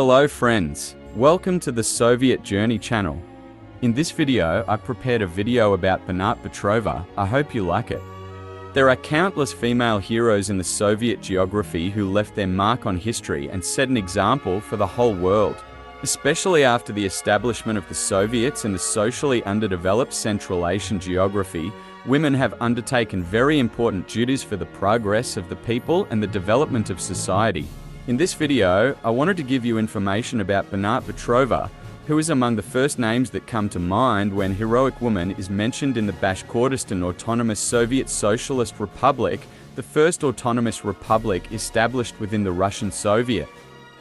Hello friends, welcome to the Soviet Journey channel. In this video, I prepared a video about Banat Batyrova. I hope you like it. There are countless female heroes in the Soviet geography who left their mark on history and set an example for the whole world. Especially after the establishment of the Soviets in the socially underdeveloped Central Asian geography, women have undertaken very important duties for the progress of the people and the development of society. In this video, I wanted to give you information about Banat Batyrova, who is among the first names that come to mind when heroic woman is mentioned in the Bashkortostan Autonomous Soviet Socialist Republic, the first autonomous republic established within the Russian Soviet.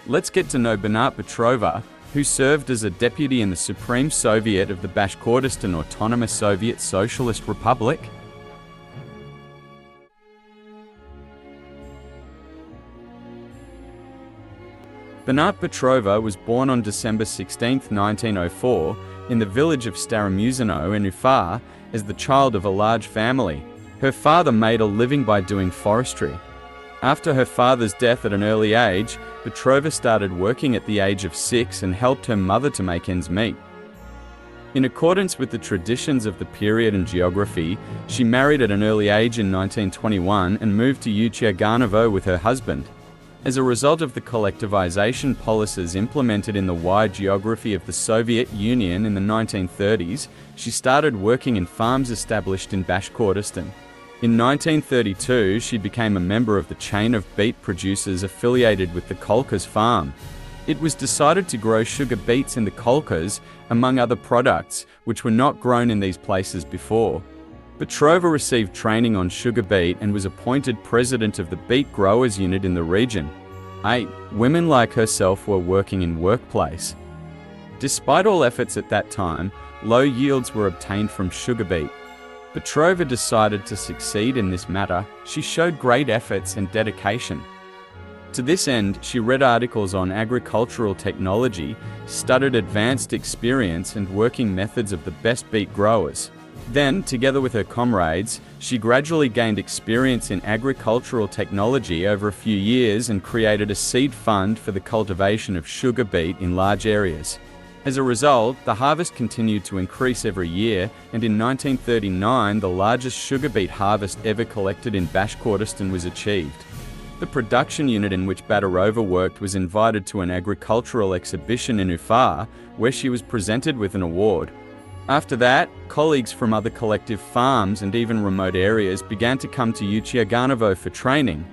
Let's get to know Banat Batyrova, who served as a deputy in the Supreme Soviet of the Bashkortostan Autonomous Soviet Socialist Republic. Banat Batyrova was born on December 16, 1904, in the village of Staromuzino in Ufa, as the child of a large family. Her father made a living by doing forestry. After her father's death at an early age, Batyrova started working at the age of 6 and helped her mother to make ends meet. In accordance with the traditions of the period and geography, she married at an early age in 1921 and moved to Ilgamov with her husband. As a result of the collectivization policies implemented in the wide geography of the Soviet Union in the 1930s, she started working in farms established in Bashkortostan. In 1932, she became a member of the chain of beet producers affiliated with the Kolkhoz farm. It was decided to grow sugar beets in the Kolkhoz, among other products, which were not grown in these places before. Batyrova received training on sugar beet and was appointed president of the beet growers unit in the region. 8 women like herself were working in workplace. Despite all efforts at that time, low yields were obtained from sugar beet. Batyrova decided to succeed in this matter. She showed great efforts and dedication. To this end, she read articles on agricultural technology, studied advanced experience and working methods of the best beet growers. Then, together with her comrades, she gradually gained experience in agricultural technology over a few years and created a seed fund for the cultivation of sugar beet in large areas. As a result, the harvest continued to increase every year, and in 1939 the largest sugar beet harvest ever collected in Bashkortostan was achieved. The production unit in which Batyrova worked was invited to an agricultural exhibition in Ufa, where she was presented with an award. After that, colleagues from other collective farms and even remote areas began to come to Ilgamov for training.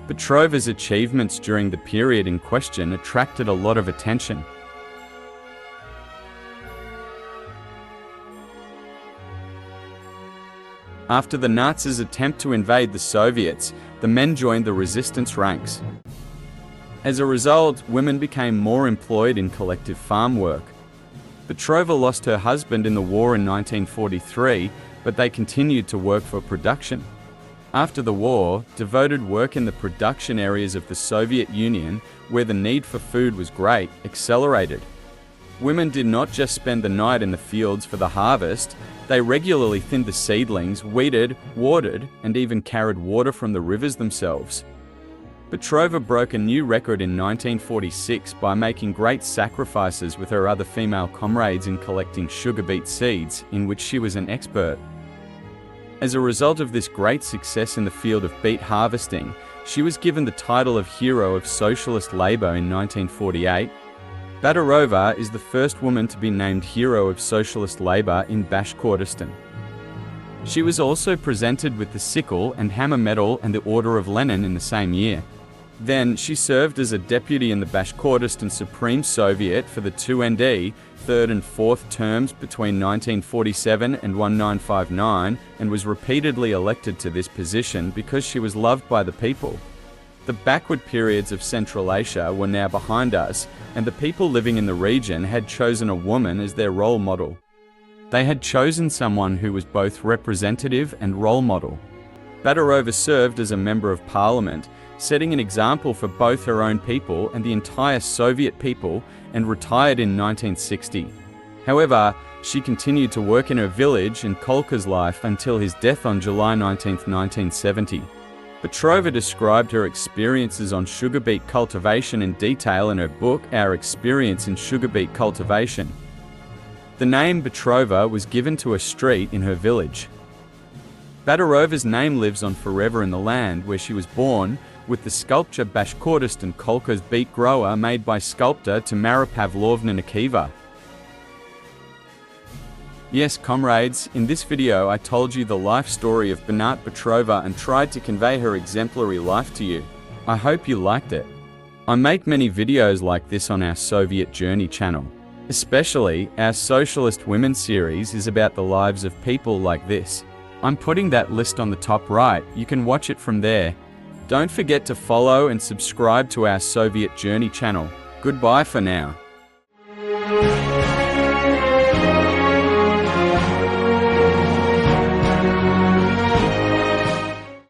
Batyrova's achievements during the period in question attracted a lot of attention. After the Nazis' attempt to invade the Soviets, the men joined the resistance ranks. As a result, women became more employed in collective farm work. Batyrova lost her husband in the war in 1943, but they continued to work for production. After the war, devoted work in the production areas of the Soviet Union, where the need for food was great, accelerated. Women did not just spend the night in the fields for the harvest, they regularly thinned the seedlings, weeded, watered, and even carried water from the rivers themselves. Batyrova broke a new record in 1946 by making great sacrifices with her other female comrades in collecting sugar beet seeds, in which she was an expert. As a result of this great success in the field of beet harvesting, she was given the title of Hero of Socialist Labor in 1948. Batyrova is the first woman to be named Hero of Socialist Labor in Bashkortostan. She was also presented with the Sickle and Hammer Medal and the Order of Lenin in the same year. Then, she served as a deputy in the Bashkortostan Supreme Soviet for the 2ND, third and fourth terms between 1947 and 1959, and was repeatedly elected to this position because she was loved by the people. The backward periods of Central Asia were now behind us, and the people living in the region had chosen a woman as their role model. They had chosen someone who was both representative and role model. Batyrova served as a member of parliament, setting an example for both her own people and the entire Soviet people, and retired in 1960. However, she continued to work in her village and Kolkhoz life until his death on July 19, 1970. Batyrova described her experiences on sugar beet cultivation in detail in her book, Our Experience in Sugar Beet Cultivation. The name Batyrova was given to a street in her village. Batyrova's name lives on forever in the land where she was born, with the sculpture Bashkortostan Kolkhoz beet grower made by sculptor Tamara Pavlovna Nikiva. Yes, comrades, in this video I told you the life story of Banat Batyrova and tried to convey her exemplary life to you. I hope you liked it. I make many videos like this on our Soviet Journey channel. Especially, our Socialist Women series is about the lives of people like this. I'm putting that list on the top right, you can watch it from there. Don't forget to follow and subscribe to our Soviet Journey channel. Goodbye for now.